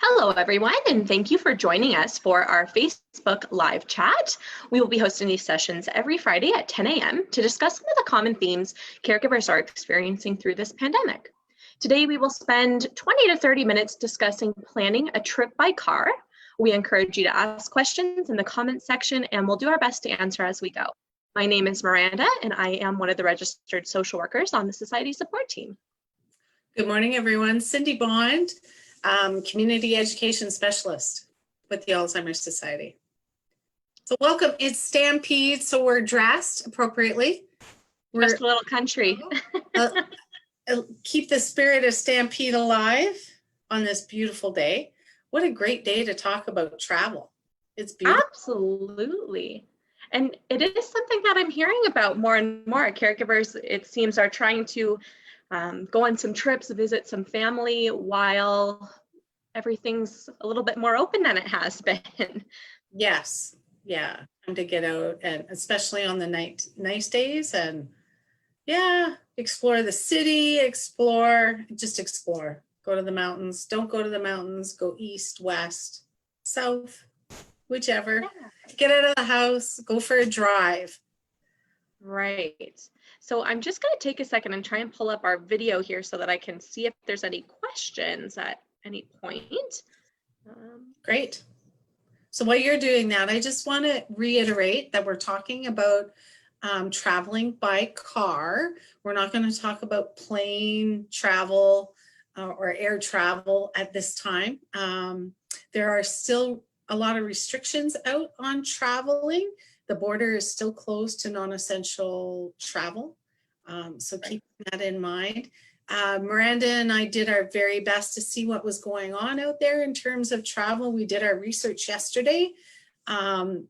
Hello, everyone, and thank you for joining us for our Facebook live chat. We will be hosting these sessions every Friday at 10 a.m. to discuss some of the common themes caregivers are experiencing through this pandemic. Today, we will spend 20 to 30 minutes discussing planning a trip by car. We encourage you to ask questions in the comments section, and we'll do our best to answer as we go. My name is Miranda, and I am one of the registered social workers on the Society Support Team. Good morning, everyone. Cindy Bond, Community Education Specialist with the Alzheimer's Society. So welcome. It's Stampede, so we're dressed appropriately. We're just a little country. Keep the spirit of Stampede alive on this beautiful day. What a great day to talk about travel. It's beautiful. Absolutely. And it is something that I'm hearing about more and more. Caregivers, it seems, are trying to go on some trips, visit some family while everything's a little bit more open than it has been. Yes, yeah, time to get out, and especially on the nice days, and yeah, explore the city, just explore. Go to the mountains. Don't go to the mountains. Go east, west, south, whichever. Yeah. Get out of the house. Go for a drive. Right. So I'm just going to take a second and try and pull up our video here so that I can see if there's any questions at any point. Great. So while you're doing that, I just want to reiterate that we're talking about traveling by car. We're not going to talk about plane travel or air travel at this time. There are still a lot of restrictions out on traveling. The border is still closed to non-essential travel. So keep that in mind. Miranda and I did our very best to see what was going on out there in terms of travel. We did our research yesterday. And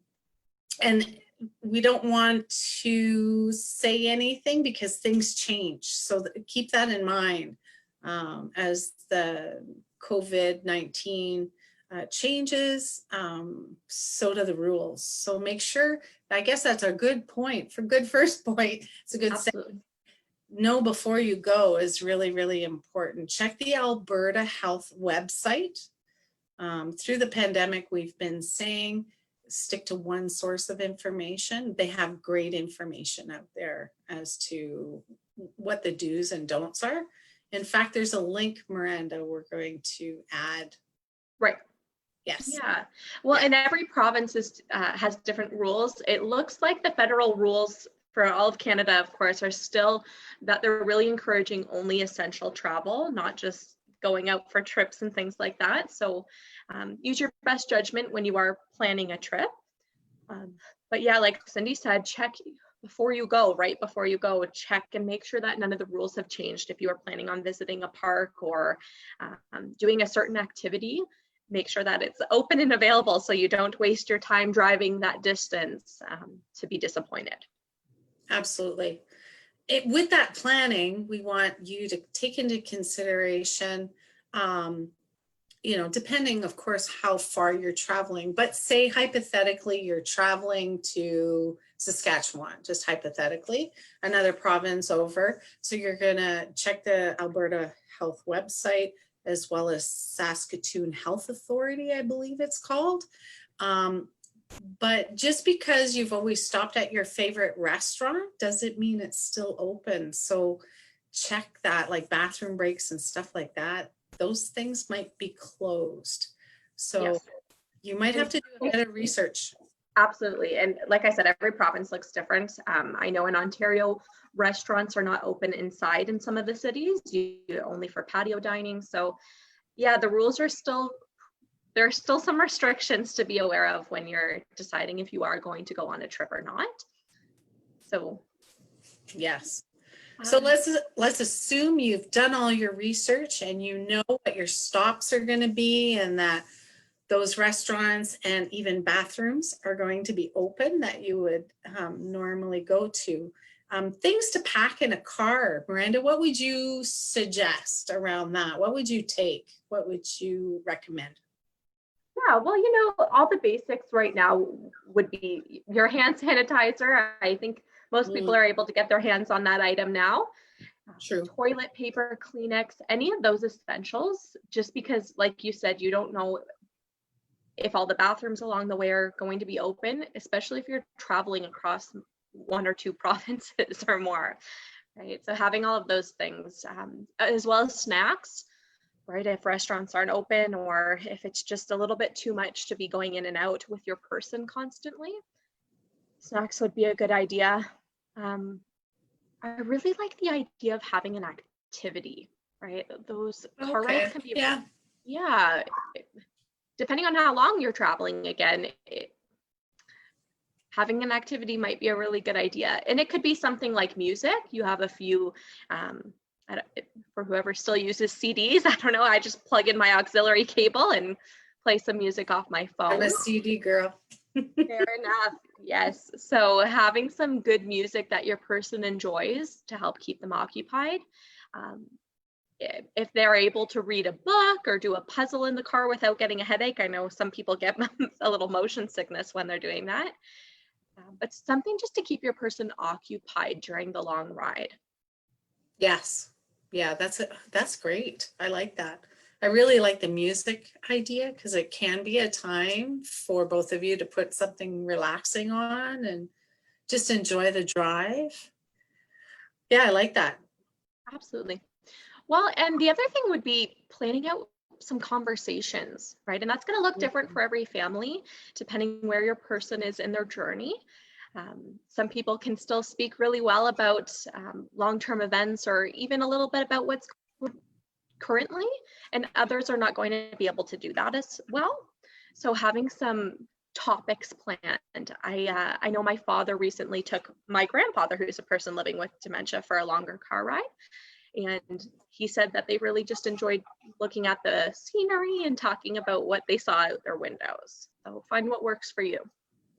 we don't want to say anything because things change. So keep that in mind as the COVID-19 changes, so do the rules. So make sure, I guess that's a good point, first point. It's a good saying. Know before you go is really, really important. Check the Alberta Health website. Through the pandemic, we've been saying, stick to one source of information. They have great information out there as to what the do's and don'ts are. In fact, there's a link, Miranda, we're going to add. Right. Yes. Yeah. Well, and every province has different rules. It looks like the federal rules for all of Canada, of course, are still that they're really encouraging only essential travel, not just going out for trips and things like that. So use your best judgment when you are planning a trip. But yeah, like Cindy said, check before you go, right before you go, check and make sure that none of the rules have changed. If you are planning on visiting a park or doing a certain activity, make sure that it's open and available so you don't waste your time driving that distance to be disappointed. Absolutely. With that planning, we want you to take into consideration, depending, of course, how far you're traveling, but say hypothetically you're traveling to Saskatchewan, just hypothetically, another province over. So you're going to check the Alberta Health website, as well as Saskatoon Health Authority, I believe it's called. But just because you've always stopped at your favorite restaurant doesn't mean it's still open. So check that, like bathroom breaks and stuff like that. Those things might be closed. So yes. You might have to do a bit of research. Absolutely. And like I said, every province looks different. I know in Ontario, restaurants are not open inside in some of the cities, only for patio dining. So yeah, the rules are there are still some restrictions to be aware of when you're deciding if you are going to go on a trip or not. So yes. So let's assume you've done all your research and you know what your stops are going to be, and that those restaurants and even bathrooms are going to be open that you would normally go to. Things to pack in a car. Miranda, what would you suggest around that? What would you take? What would you recommend? Yeah, well, all the basics right now would be your hand sanitizer. I think most people are able to get their hands on that item now. True. Toilet paper, Kleenex, any of those essentials, just because, like you said, you don't know if all the bathrooms along the way are going to be open, especially if you're traveling across one or two provinces or more, right? So having all of those things, as well as snacks, right? If restaurants aren't open, or if it's just a little bit too much to be going in and out with your person constantly, snacks would be a good idea. I really like the idea of having an activity, right? Those car rides Okay. can be, Yeah. yeah, depending on how long you're traveling again, having an activity might be a really good idea. And it could be something like music. You have a few, for whoever still uses CDs, I don't know, I just plug in my auxiliary cable and play some music off my phone. I'm a CD girl. Fair enough. Yes. So having some good music that your person enjoys to help keep them occupied. If they're able to read a book or do a puzzle in the car without getting a headache, I know some people get a little motion sickness when they're doing that. But something just to keep your person occupied during the long ride. Yes. Yeah, that's great. I like that. I really like the music idea because it can be a time for both of you to put something relaxing on and just enjoy the drive. Yeah, I like that. Absolutely. Well, and the other thing would be planning out some conversations, right? And that's going to look different for every family, depending where your person is in their journey. Some people can still speak really well about long-term events, or even a little bit about what's currently, and others are not going to be able to do that as well. So having some topics planned. I know my father recently took my grandfather, who's a person living with dementia, for a longer car ride. And he said that they really just enjoyed looking at the scenery and talking about what they saw out their windows. So find what works for you.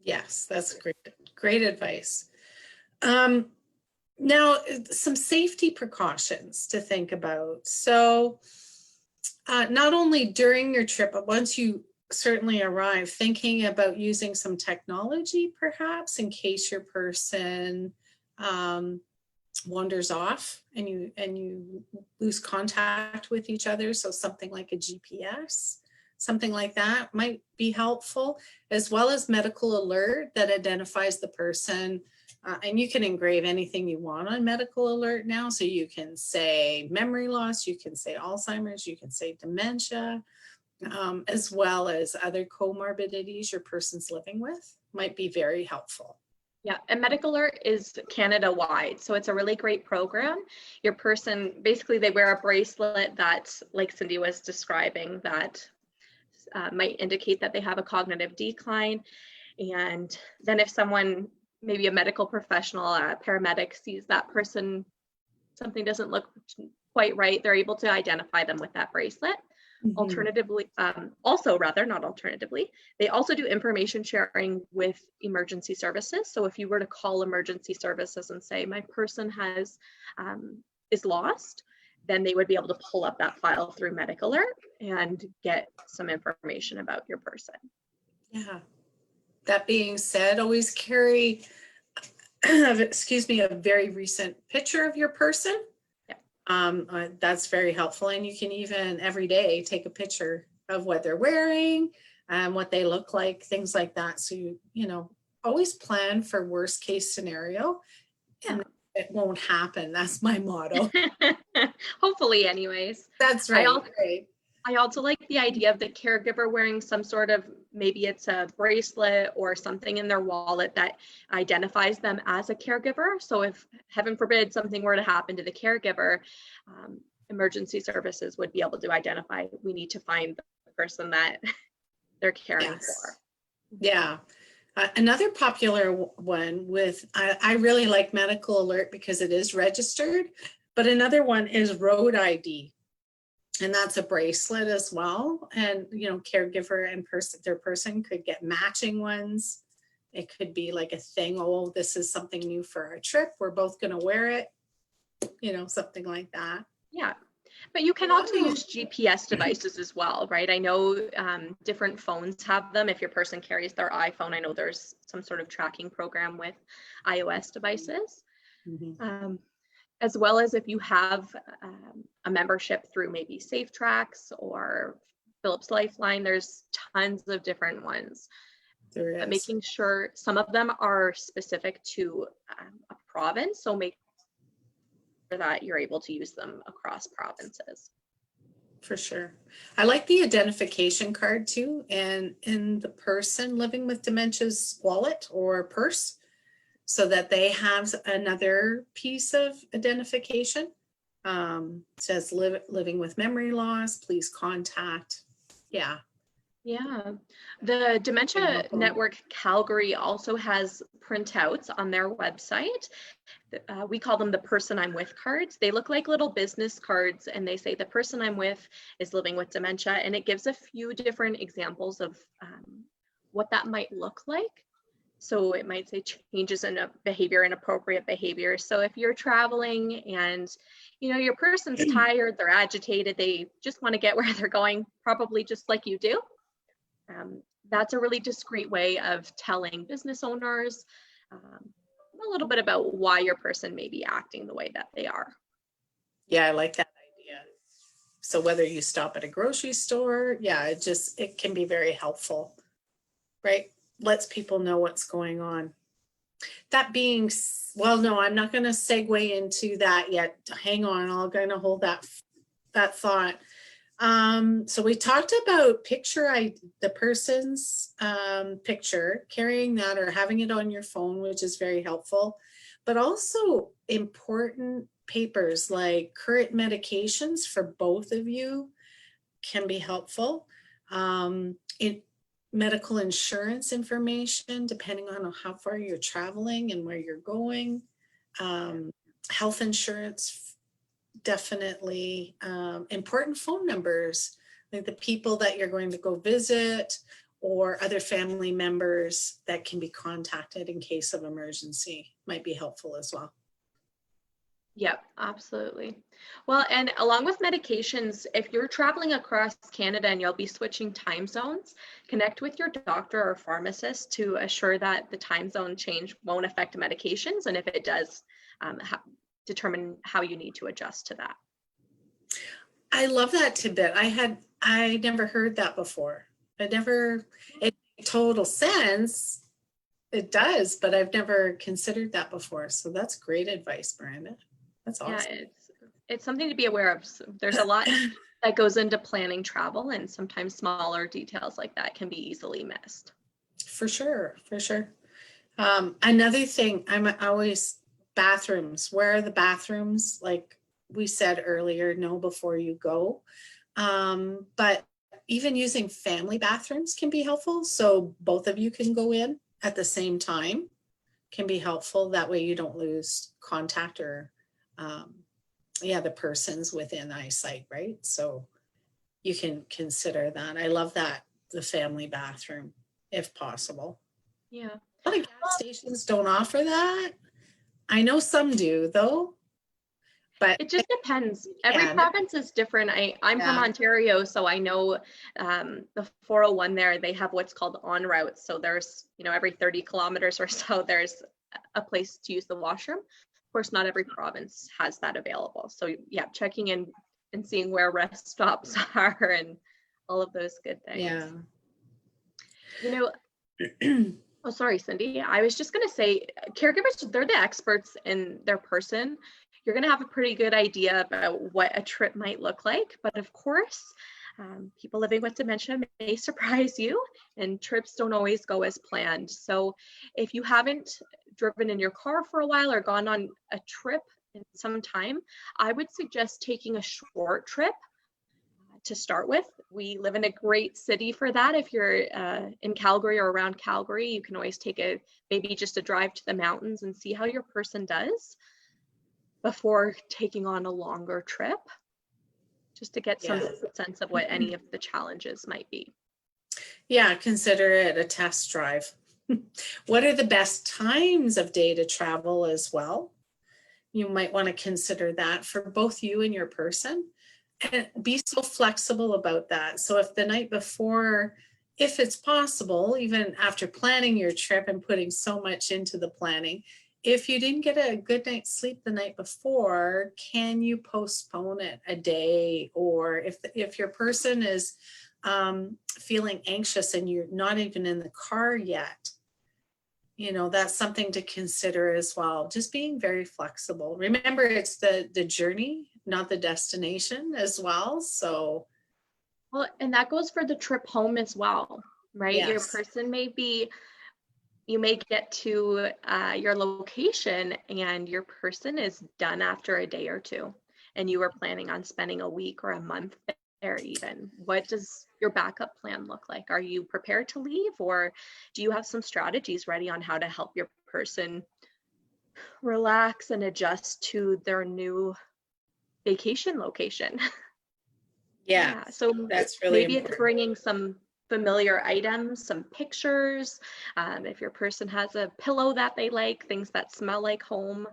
Yes, that's great. Great advice. Now, some safety precautions to think about. So not only during your trip, but once you certainly arrive, thinking about using some technology perhaps in case your person wanders off and you lose contact with each other. So something like a GPS, something like that might be helpful, as well as medical alert that identifies the person. And you can engrave anything you want on medical alert now. So you can say memory loss, you can say Alzheimer's, you can say dementia, as well as other comorbidities your person's living with, might be very helpful. Yeah, and Medical Alert is Canada-wide, so it's a really great program. Your person, basically they wear a bracelet that, like Cindy was describing, that might indicate that they have a cognitive decline. And then if someone, maybe a medical professional, a paramedic, sees that person, something doesn't look quite right, they're able to identify them with that bracelet. Alternatively, not alternatively, they also do information sharing with emergency services. So if you were to call emergency services and say, my person is lost, then they would be able to pull up that file through Medical Alert and get some information about your person. Yeah. That being said, always carry, excuse me, a very recent picture of your person. That's very helpful. And you can even every day take a picture of what they're wearing and what they look like, things like that. So you always plan for worst case scenario, and it won't happen. That's my motto. Hopefully, anyways. That's right. I also like the idea of the caregiver wearing some sort of, maybe it's a bracelet or something in their wallet that identifies them as a caregiver. So if, heaven forbid, something were to happen to the caregiver, emergency services would be able to identify, we need to find the person that they're caring for. Yeah. Another popular one I really like Medical Alert because it is registered, but another one is Road ID. And that's a bracelet as well. And, caregiver and their person could get matching ones. It could be like a thing. Oh, this is something new for our trip. We're both going to wear it, something like that. Yeah. But you can also use GPS devices as well, right? I know different phones have them. If your person carries their iPhone, I know there's some sort of tracking program with iOS devices. as well as if you have a membership through maybe Safe Tracks or Phillips Lifeline, there's tons of different ones. There But is. making sure some of them are specific to a province, so make sure that you're able to use them across provinces. For sure. I like the identification card too, and in the person living with dementia's wallet or purse, so that they have another piece of identification. Says living with memory loss, please contact. Yeah. Yeah, the Dementia Network Calgary also has printouts on their website. We call them the person I'm with cards. They look like little business cards, and they say the person I'm with is living with dementia, and it gives a few different examples of what that might look like. So it might say changes in behavior, inappropriate behavior. So if you're traveling and your person's tired, they're agitated, they just want to get where they're going, probably just like you do. That's a really discreet way of telling business owners a little bit about why your person may be acting the way that they are. Yeah, I like that idea. So whether you stop at a grocery store, yeah, it can be very helpful, right? Lets people know what's going on. That being, well, no, I'm not going to segue into that yet. Hang on, I'm going to hold that thought. So we talked about the person's picture, carrying that or having it on your phone, which is very helpful, but also important papers like current medications for both of you can be helpful. Medical insurance information, depending on how far you're traveling and where you're going. Health insurance, definitely. Important phone numbers, like the people that you're going to go visit or other family members that can be contacted in case of emergency might be helpful as well. Yep, absolutely. Well, and along with medications, if you're traveling across Canada and you'll be switching time zones, connect with your doctor or pharmacist to assure that the time zone change won't affect medications. And if it does, determine how you need to adjust to that. I love that tidbit. I never heard that before. It makes total sense. It does, but I've never considered that before. So that's great advice, Miranda. That's awesome. Yeah, it's something to be aware of. So there's a lot that goes into planning travel, and sometimes smaller details like that can be easily missed. For sure, for sure. Another thing, bathrooms. Where are the bathrooms? Like we said earlier, know before you go. But even using family bathrooms can be helpful. So both of you can go in at the same time can be helpful. That way you don't lose contact or the person's within eyesight, right? So you can consider that. I love that, the family bathroom, if possible. Yeah. A lot of gas stations don't offer that. I know some do though, but it just depends. Every province is different. I'm from Ontario, so I know the 401 there, they have what's called on routes. So there's, every 30 kilometers or so, there's a place to use the washroom. Of course, not every province has that available. So yeah, checking in and seeing where rest stops are and all of those good things. Yeah. Oh, sorry, Cindy. I was just going to say, caregivers, they're the experts in their person. You're going to have a pretty good idea about what a trip might look like. But of course, people living with dementia may surprise you, and trips don't always go as planned. So if you haven't driven in your car for a while or gone on a trip in some time, I would suggest taking a short trip to start with. We live in a great city for that. If you're in Calgary or around Calgary, you can always take maybe just a drive to the mountains and see how your person does before taking on a longer trip, just to get some sense of what any of the challenges might be. Yeah, consider it a test drive. What are the best times of day to travel as well? You might want to consider that for both you and your person. And be so flexible about that. So if the night before, if it's possible, even after planning your trip and putting so much into the planning, if you didn't get a good night's sleep the night before, can you postpone it a day? Or if your person is feeling anxious and you're not even in the car yet, that's something to consider as well. Just being very flexible. Remember, it's the journey, not the destination as well. So, well, and that goes for the trip home as well, right? Your yes. person you may get to your location and your person is done after a day or two, and you were planning on spending a week or a month there even. What does your backup plan look like? Are you prepared to leave, or do you have some strategies ready on how to help your person relax and adjust to their new vacation location? Yeah, so that's really maybe important. it's bringing some familiar items, some pictures. If your person has a pillow that they like, things that smell like home.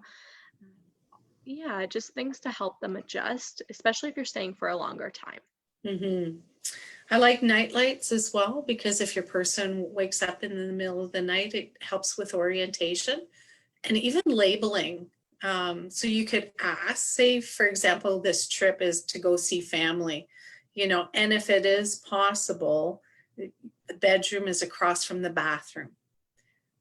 Yeah, just things to help them adjust, especially if you're staying for a longer time. Mm-hmm. I like night lights as well, because if your person wakes up in the middle of the night, it helps with orientation and even labeling. So you could ask, say, for example, this trip is to go see family, and if it is possible, the bedroom is across from the bathroom.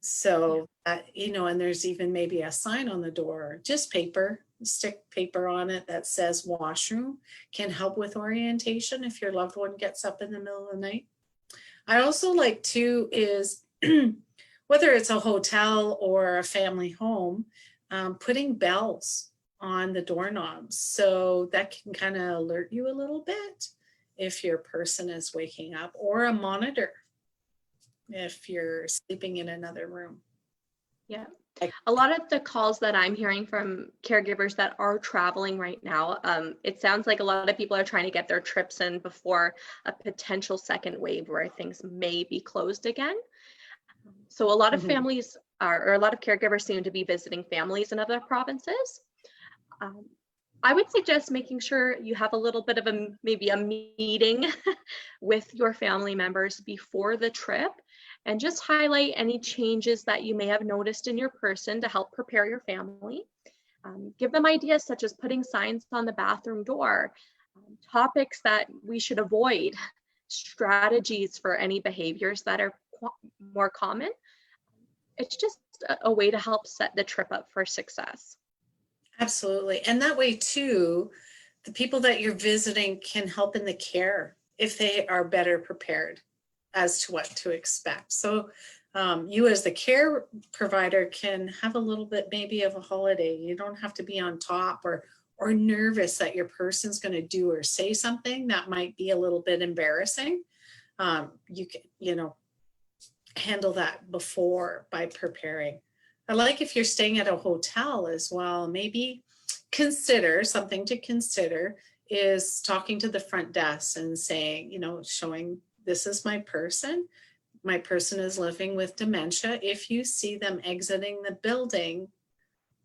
So, and there's even maybe a sign on the door, just paper, stick paper on it that says washroom, can help with orientation if your loved one gets up in the middle of the night. I also like too is whether it's a hotel or a family home, putting bells on the doorknobs. So that can kind of alert you a little bit if your person is waking up, or a monitor if you're sleeping in another room. Yeah. A lot of the calls that I'm hearing from caregivers that are traveling right now, it sounds like a lot of people are trying to get their trips in before a potential second wave where things may be closed again. So a lot of families or a lot of caregivers seem to be visiting families in other provinces. I would suggest making sure you have a little bit of maybe a meeting with your family members before the trip, and just highlight any changes that you may have noticed in your person to help prepare your family. Give them ideas such as putting signs on the bathroom door, topics that we should avoid, strategies for any behaviors that are more common. It's just a way to help set the trip up for success. Absolutely. And that way too, the people that you're visiting can help in the care if they are better prepared as to what to expect. So you as the care provider can have a little bit maybe of a holiday. You don't have to be on top or nervous that your person's going to do or say something that might be a little bit embarrassing. You can, handle that before by preparing. I like if you're staying at a hotel as well, maybe consider something to consider is talking to the front desk and saying, showing this is my person. My person is living with dementia. If you see them exiting the building,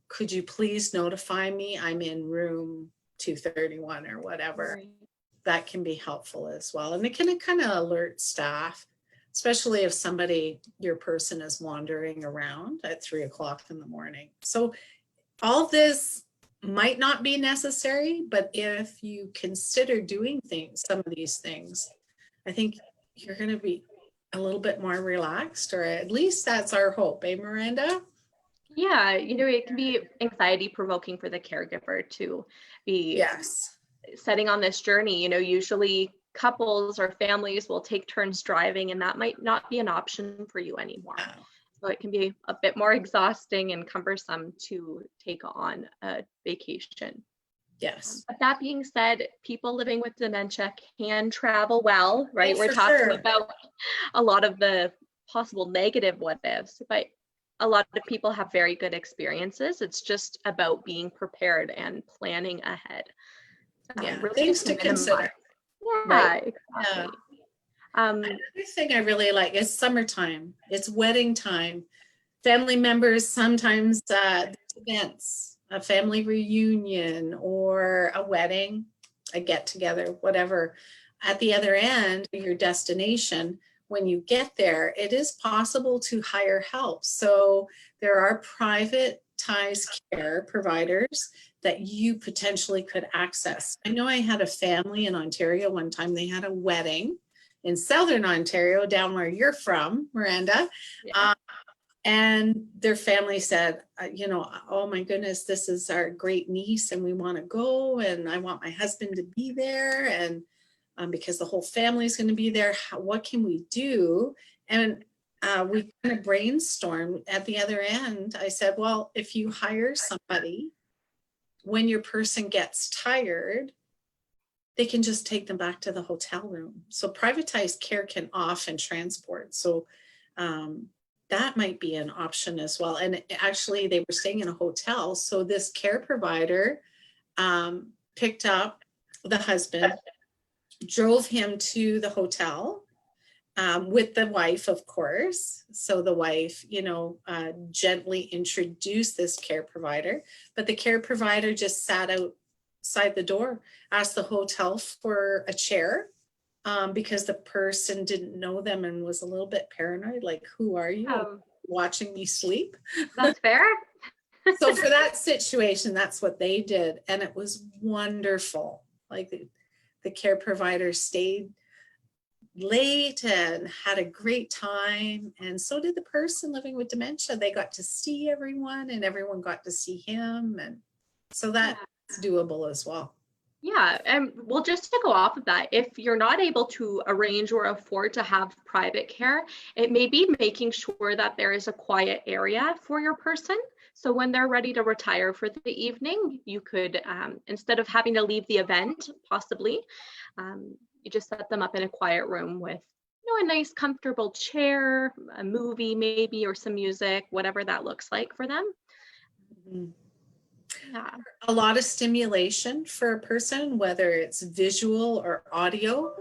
could you please notify me? I'm in room 231 or whatever. Right. That can be helpful as well. And it can kind of alert staff, especially if your person is wandering around at 3:00 in the morning. So all this might not be necessary, but if you consider doing some of these things, I think you're going to be a little bit more relaxed, or at least that's our hope, eh, Miranda? Yeah, it can be anxiety provoking for the caregiver to be setting on this journey. Usually couples or families will take turns driving, and that might not be an option for you anymore. Wow. So it can be a bit more exhausting and cumbersome to take on a vacation. Yes. But that being said, people living with dementia can travel well, right? Oh, we're talking about a lot of the possible negative what ifs, but a lot of people have very good experiences. It's just about being prepared and planning ahead. Yeah, really things to consider. Yeah, right. Exactly. Another thing I really like is summertime. It's wedding time. Family members sometimes events, a family reunion or a wedding, a get together, whatever. At the other end, your destination, when you get there, it is possible to hire help. So there are private privatized care providers that you potentially could access. I know I had a family in Ontario one time, they had a wedding in Southern Ontario, down where you're from, Miranda. Yeah. And their family said, you know, oh my goodness, this is our great niece and we want to go and I want my husband to be there. And because the whole family is going to be there, what can we do? And we kind of brainstormed at the other end. I said, well, if you hire somebody, when your person gets tired, they can just take them back to the hotel room. So privatized care can often transport. So that might be an option as well. And actually they were staying in a hotel. So this care provider picked up the husband, drove him to the hotel with the wife, of course. So the wife, you know, gently introduced this care provider, but the care provider just sat outside the door, asked the hotel for a chair because the person didn't know them and was a little bit paranoid, like, who are you watching me sleep? That's fair. So for that situation, that's what they did. And it was wonderful. Like the care provider stayed late and had a great time. And so did the person living with dementia. They got to see everyone and everyone got to see him. And so that's doable as well. Yeah, and well, just to go off of that, if you're not able to arrange or afford to have private care, it may be making sure that there is a quiet area for your person. So when they're ready to retire for the evening, you could, instead of having to leave the event, possibly, you just set them up in a quiet room with, you know, a nice comfortable chair, a movie maybe, or some music, whatever that looks like for them. Mm-hmm. Yeah. A lot of stimulation for a person, whether it's visual or audio,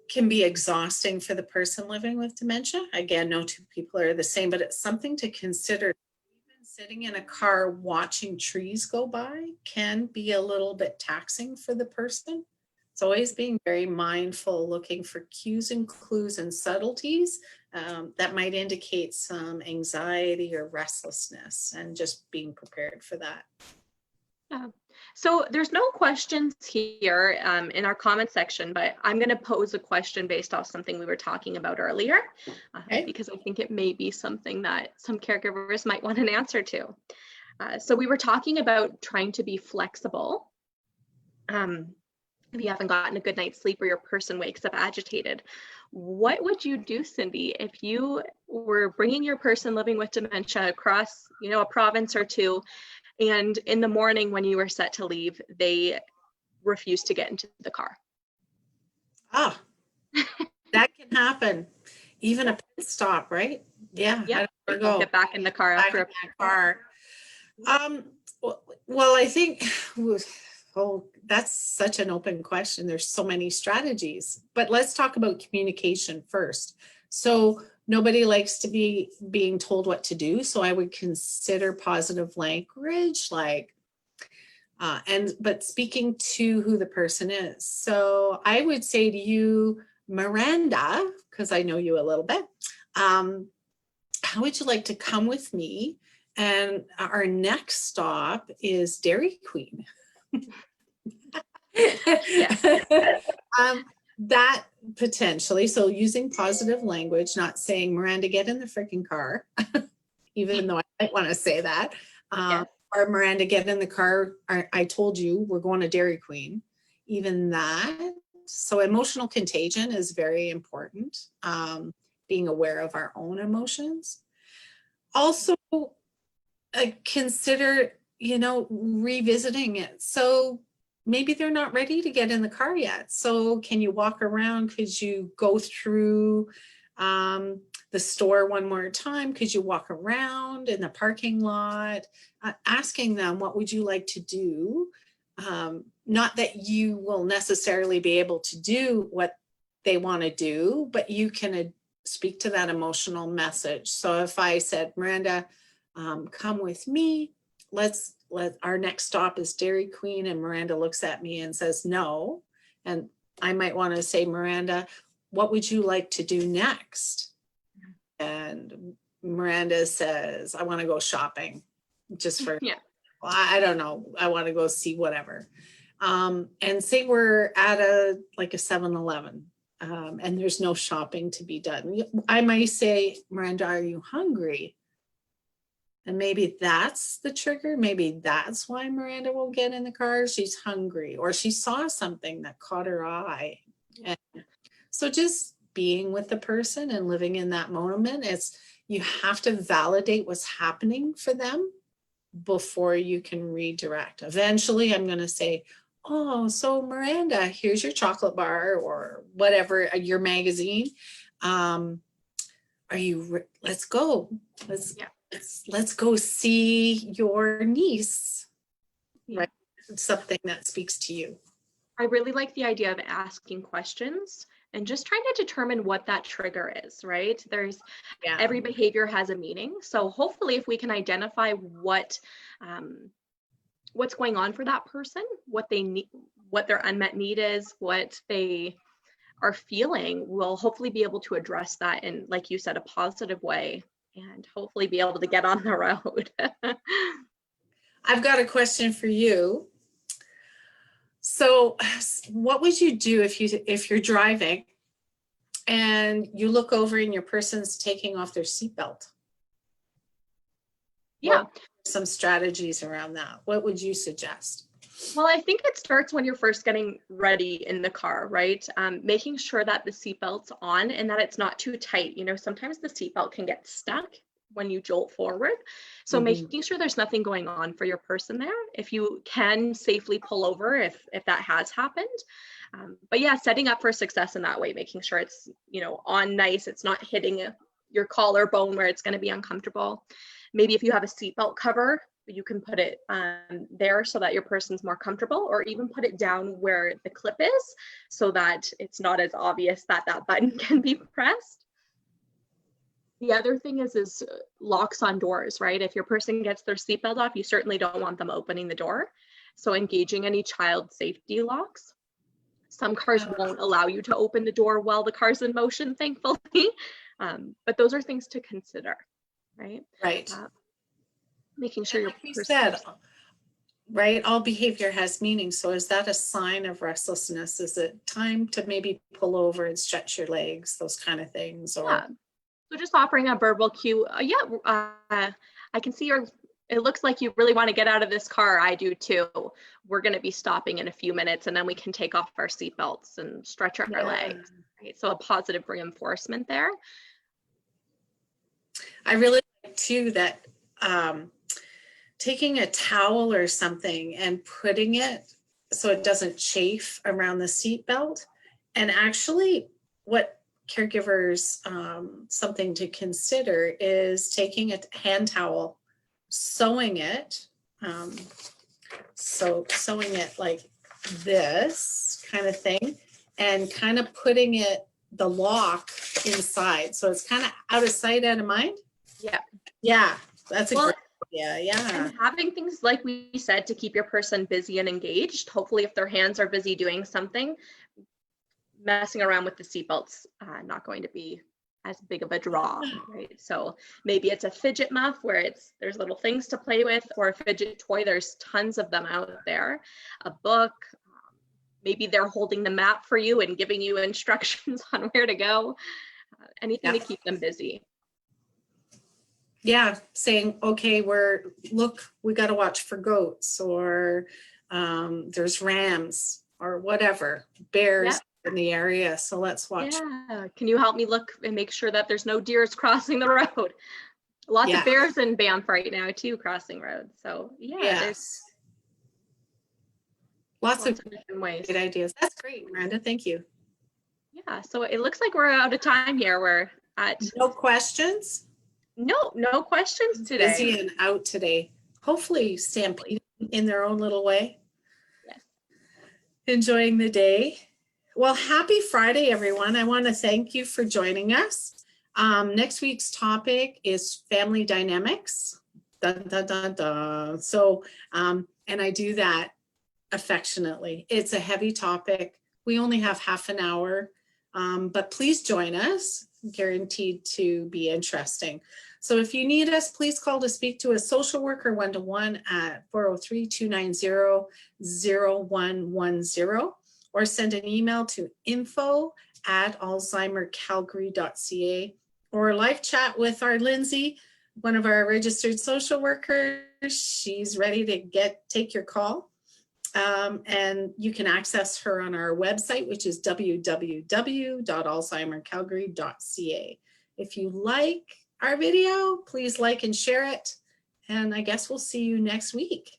can be exhausting for the person living with dementia. Again, no two people are the same, but it's something to consider. Even sitting in a car watching trees go by can be a little bit taxing for the person. It's always being very mindful, looking for cues and clues and subtleties that might indicate some anxiety or restlessness, and just being prepared for that. Yeah. So there's no questions here in our comment section, but I'm going to pose a question based off something we were talking about earlier, because I think it may be something that some caregivers might want an answer to. So we were talking about trying to be flexible. If you haven't gotten a good night's sleep or your person wakes up agitated, what would you do, Cindy, if you were bringing your person living with dementia across, you know, a province or two, and in the morning when you were set to leave, they refused to get into the car? Ah, that can happen. Even a pit stop, right? Yeah. Yeah. Get back in the car after a car. Well, I think, oh, that's such an open question. There's so many strategies, but let's talk about communication first. So nobody likes to be being told what to do. So I would consider positive language, like, but speaking to who the person is. So I would say to you, Miranda, because I know you a little bit, how would you like to come with me? And our next stop is Dairy Queen. That potentially, so using positive language, not saying, Miranda, get in the freaking car, even though I might want to say that. Or Miranda, get in the car. I told you we're going to Dairy Queen. Even that. So emotional contagion is very important. Being aware of our own emotions. Also, consider, you know, revisiting it. So maybe they're not ready to get in the car yet. So can you walk around? Could you go through the store one more time? Could you walk around in the parking lot? Asking them, what would you like to do? Not that you will necessarily be able to do what they want to do, but you can speak to that emotional message. So if I said, Miranda, come with me, our next stop is Dairy Queen, and Miranda looks at me and says no, and I might want to say, Miranda, what would you like to do next? And Miranda says, I want to go shopping. just for, Yeah. well, I don't know, I want to go see whatever. And say we're at a 7-Eleven, and there's no shopping to be done. I might say, Miranda, are you hungry? And maybe that's the trigger. Maybe that's why Miranda will get in the car. She's hungry, or she saw something that caught her eye. And so just being with the person and living in that moment, you have to validate what's happening for them before you can redirect. Eventually, I'm going to say, oh, so Miranda, here's your chocolate bar or whatever, your magazine. Are you, let's go. Let's go see your niece, right? Something that speaks to you. I really like the idea of asking questions and just trying to determine what that trigger is, right? Every behavior has a meaning. So hopefully if we can identify what's going on for that person, what they need, what their unmet need is, what they are feeling, we'll hopefully be able to address that in, like you said, a positive way, and hopefully be able to get on the road. I've got a question for you. So what would you do if you're driving and you look over and your person's taking off their seatbelt? Yeah. Some strategies around that. What would you suggest? Well, I think it starts when you're first getting ready in the car, right? Making sure that the seatbelt's on and that it's not too tight. You know, sometimes the seatbelt can get stuck when you jolt forward. So making sure there's nothing going on for your person there. If you can safely pull over, if that has happened. But yeah, setting up for success in that way, making sure it's, on nice, it's not hitting your collarbone where it's going to be uncomfortable. Maybe if you have a seatbelt cover, you can put it there so that your person's more comfortable, or even put it down where the clip is so that it's not as obvious that that button can be pressed. The other thing is locks on doors, right? If your person gets their seatbelt off, you certainly don't want them opening the door. So engaging any child safety locks. Some cars won't allow you to open the door while the car's in motion, thankfully. But those are things to consider, right? Right. Making sure like you said, right, all behavior has meaning. So is that a sign of restlessness? Is it time to maybe pull over and stretch your legs, those kind of things? Or yeah. So just offering a verbal cue. I can see it looks like you really want to get out of this car. I do too. We're going to be stopping in a few minutes, and then we can take off our seatbelts and stretch our legs. Right? So a positive reinforcement there. I really like too that taking a towel or something and putting it so it doesn't chafe around the seatbelt. And actually what caregivers, something to consider is taking a hand towel, sewing it. So sewing it like this kind of thing, and kind of putting the lock inside. So it's kind of out of sight, out of mind. Yeah, that's a great idea. Yeah. And having things, like we said, to keep your person busy and engaged. Hopefully if their hands are busy doing something, messing around with the seatbelts not going to be as big of a draw, right? So maybe it's a fidget muff where there's little things to play with, or a fidget toy. There's tons of them out there. A book, maybe they're holding the map for you and giving you instructions on where to go. Anything to keep them busy. Yeah, saying, okay, we got to watch for goats, or there's rams or whatever, bears in the area. So let's watch. Yeah, can you help me look and make sure that there's no deers crossing the road? Lots of bears in Banff right now too, crossing roads. So there's lots of different ways. Great ideas. That's great, Miranda. Thank you. Yeah, so it looks like we're out of time here. We're at no questions. No questions today. Busy and out today. Hopefully stampeding in their own little way. Yes. Enjoying the day. Well, happy Friday, everyone. I want to thank you for joining us. Next week's topic is family dynamics. Dun, dun, dun, dun. So, and I do that affectionately. It's a heavy topic. We only have half an hour, but please join us. Guaranteed to be interesting. So if you need us, please call to speak to a social worker one-to-one at 403-290-0110, or send an email to info@alzheimercalgary.ca, or live chat with our Lindsay, one of our registered social workers. She's ready to take your call. And you can access her on our website, which is www.alzheimercalgary.ca. If you like our video, please like and share it. And I guess we'll see you next week.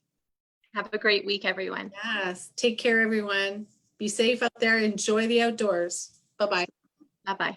Have a great week, everyone. Yes. Take care, everyone. Be safe out there. Enjoy the outdoors. Bye-bye. Bye-bye.